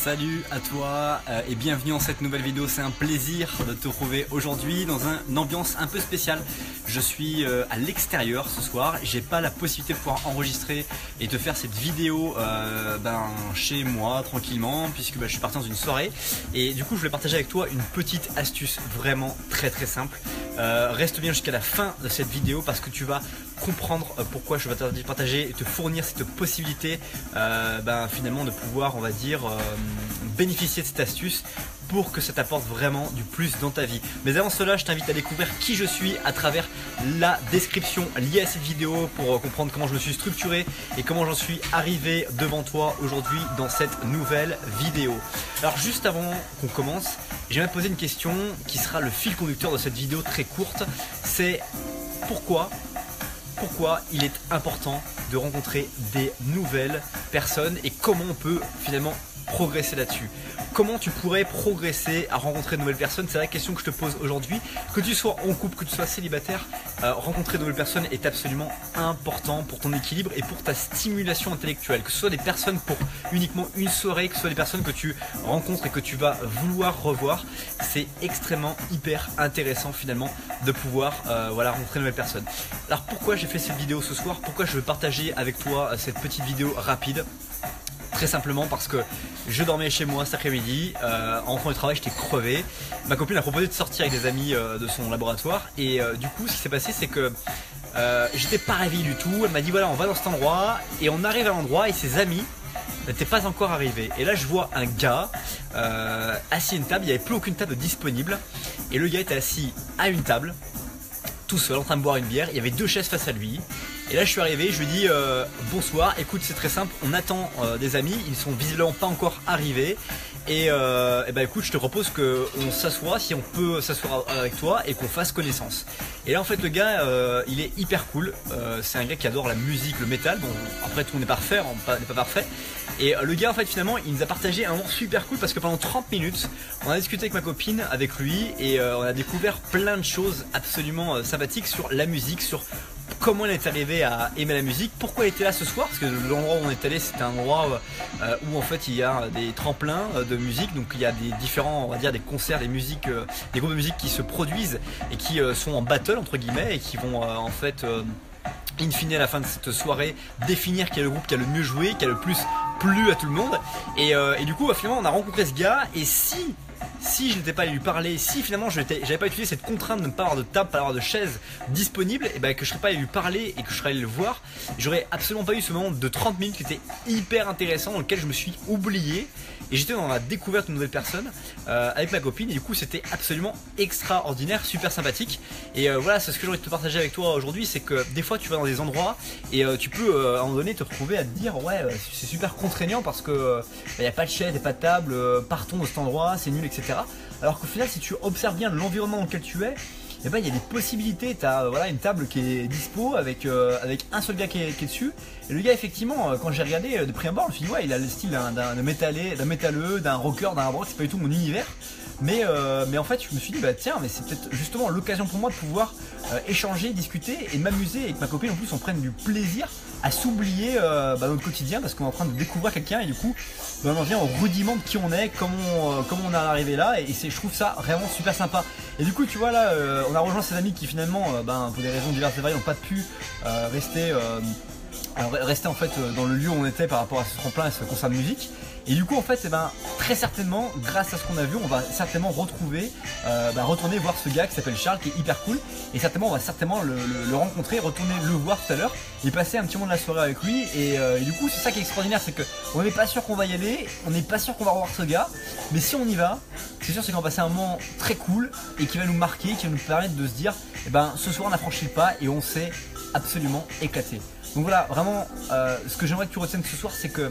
Salut à toi et bienvenue dans cette nouvelle vidéo. C'est un plaisir de te retrouver aujourd'hui dans une ambiance un peu spéciale. Je suis à l'extérieur ce soir. J'ai pas la possibilité de pouvoir enregistrer et te faire cette vidéo chez moi tranquillement puisque je suis parti dans une soirée. Et du coup je voulais partager avec toi une petite astuce vraiment très simple. Reste bien jusqu'à la fin de cette vidéo parce que tu vas comprendre pourquoi je vais te partager et te fournir cette possibilité finalement de pouvoir, on va dire, bénéficier de cette astuce pour que ça t'apporte vraiment du plus dans ta vie. Mais avant cela, je t'invite à découvrir qui je suis à travers la description liée à cette vidéo pour comprendre comment je me suis structuré et comment j'en suis arrivé devant toi aujourd'hui dans cette nouvelle vidéo. Alors juste avant qu'on commence, j'aimerais poser une question qui sera le fil conducteur de cette vidéo très courte. C'est pourquoi il est important de rencontrer des nouvelles personnes et comment on peut finalement progresser là-dessus. Comment tu pourrais progresser à rencontrer de nouvelles personnes? C'est la question que je te pose aujourd'hui. Que tu sois en couple, que tu sois célibataire, rencontrer de nouvelles personnes est absolument important pour ton équilibre et pour ta stimulation intellectuelle. Que ce soit des personnes pour uniquement une soirée, que ce soit des personnes que tu rencontres et que tu vas vouloir revoir, c'est extrêmement hyper intéressant finalement de pouvoir rencontrer de nouvelles personnes. Alors pourquoi j'ai fait cette vidéo ce soir? Pourquoi je veux partager avec toi cette petite vidéo rapide? Très simplement parce que je dormais chez moi cet après-midi, en rentrant du travail j'étais crevé. Ma copine a proposé de sortir avec des amis de son laboratoire et du coup ce qui s'est passé c'est que j'étais pas réveillé du tout. Elle m'a dit voilà on va dans cet endroit et on arrive à l'endroit et ses amis n'étaient pas encore arrivés. Et là je vois un gars assis à une table, il n'y avait plus aucune table disponible et le gars était assis à une table tout seul en train de boire une bière, il y avait deux chaises face à lui. Et là je suis arrivé, je lui dis bonsoir, écoute c'est très simple, on attend des amis, ils sont visiblement pas encore arrivés. Et écoute je te propose qu'on s'assoie, si on peut s'asseoir avec toi et qu'on fasse connaissance. Et là en fait le gars il est hyper cool, c'est un gars qui adore la musique, le métal, bon après tout n'est pas parfait, n'est pas parfait. Et le gars en fait finalement il nous a partagé un moment super cool parce que pendant 30 minutes on a discuté avec ma copine, avec lui et on a découvert plein de choses absolument sympathiques sur la musique, sur comment il est arrivé à aimer la musique, pourquoi il était là ce soir, parce que l'endroit où on est allé c'était un endroit où en fait il y a des tremplins de musique, donc il y a des différents, on va dire des concerts, des musiques, des groupes de musique qui se produisent et qui sont en battle entre guillemets et qui vont in fine à la fin de cette soirée définir quel est le groupe qui a le mieux joué, qui a le plus plu à tout le monde et du coup finalement on a rencontré ce gars et si je n'étais pas allé lui parler, si finalement j'avais pas utilisé cette contrainte de ne pas avoir de table, pas avoir de chaise disponible, et que je serais pas allé lui parler et que je serais allé le voir, j'aurais absolument pas eu ce moment de 30 minutes qui était hyper intéressant dans lequel je me suis oublié et j'étais dans la découverte de nouvelles personnes avec ma copine et du coup c'était absolument extraordinaire, super sympathique et voilà c'est ce que j'aurais te partager avec toi aujourd'hui, c'est que des fois tu vas dans des endroits et tu peux à un moment donné te retrouver à te dire ouais c'est super contraignant parce que il n'y a pas de chaise et pas de table, partons de cet endroit, c'est nul etc. Alors qu'au final si tu observes bien l'environnement dans lequel tu es, il y a des possibilités, tu as une table qui est dispo avec un seul gars qui est dessus. Et le gars effectivement quand j'ai regardé de prime abord, je me suis dit ouais il a le style d'un métalleux, d'un rocker, d'un rock, c'est pas du tout mon univers. Mais en fait je me suis dit tiens mais c'est peut-être justement l'occasion pour moi de pouvoir échanger, discuter et m'amuser et que ma copine en plus on prenne du plaisir à s'oublier notre quotidien parce qu'on est en train de découvrir quelqu'un et du coup on en vient au rudiment de qui on est, comment on est arrivé là et je trouve ça vraiment super sympa. Et du coup tu vois là on a rejoint ses amis qui finalement pour des raisons diverses et variées n'ont pas pu rester en fait dans le lieu où on était par rapport à ce tremplin et ce concert de musique. Et du coup en fait très certainement grâce à ce qu'on a vu on va certainement retourner voir ce gars qui s'appelle Charles qui est hyper cool et certainement on va certainement le rencontrer, retourner le voir tout à l'heure et passer un petit moment de la soirée avec lui et du coup c'est ça qui est extraordinaire, c'est que on n'est pas sûr qu'on va y aller, on n'est pas sûr qu'on va revoir ce gars, mais si on y va c'est sûr c'est qu'on va passer un moment très cool et qui va nous marquer, qui va nous permettre de se dire ce soir on a franchi le pas et on s'est absolument éclaté. Donc voilà, vraiment, ce que j'aimerais que tu retiennes ce soir, c'est que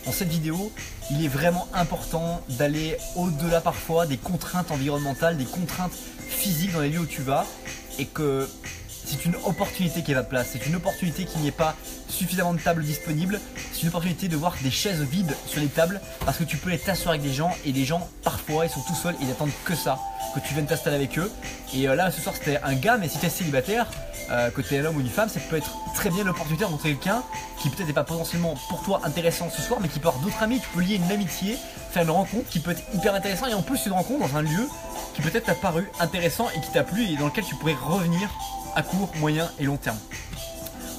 dans cette vidéo, il est vraiment important d'aller au-delà parfois des contraintes environnementales, des contraintes physiques dans les lieux où tu vas, et que c'est une opportunité qui est à place, c'est une opportunité qu'il n'y ait pas suffisamment de tables disponibles, c'est une opportunité de voir des chaises vides sur les tables, parce que tu peux aller t'asseoir avec des gens, et les gens parfois ils sont tout seuls et ils attendent que ça, que tu viennes t'installer avec eux. Et là ce soir c'était un gars, mais si tu es célibataire, que tu es un homme ou une femme, ça peut être très bien l'opportunité de rencontrer quelqu'un qui peut-être n'est pas potentiellement pour toi intéressant ce soir, mais qui peut avoir d'autres amis, tu peux lier une amitié faire une rencontre qui peut être hyper intéressante, et en plus une rencontre dans un lieu qui peut-être t'a paru intéressant et qui t'a plu et dans lequel tu pourrais revenir à court, moyen et long terme.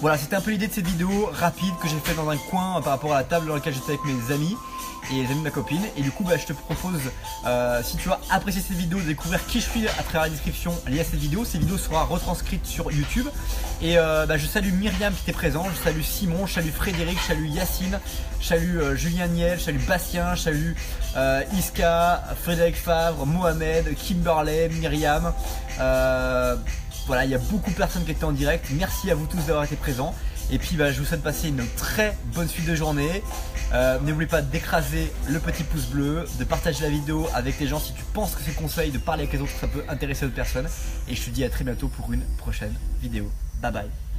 Voilà, c'était un peu l'idée de cette vidéo rapide que j'ai fait dans un coin par rapport à la table dans laquelle j'étais avec mes amis et les amis de ma copine. Et du coup je te propose, si tu as apprécié cette vidéo, de découvrir qui je suis à travers la description liée à cette vidéo. Cette vidéo sera retranscrite sur YouTube. Et je salue Myriam qui était présent, je salue Simon, je salue Frédéric, je salue Yacine, je salue Julien Niel, je salue Bastien, je salue Iska, Frédéric Favre, Mohamed, Kimberley, Myriam. Voilà, il y a beaucoup de personnes qui étaient en direct. Merci à vous tous d'avoir été présents. Et puis je vous souhaite de passer une très bonne suite de journée. N'oubliez pas d'écraser le petit pouce bleu, de partager la vidéo avec les gens si tu penses que c'est conseil, de parler avec les autres, ça peut intéresser d'autres personnes. Et je te dis à très bientôt pour une prochaine vidéo. Bye bye.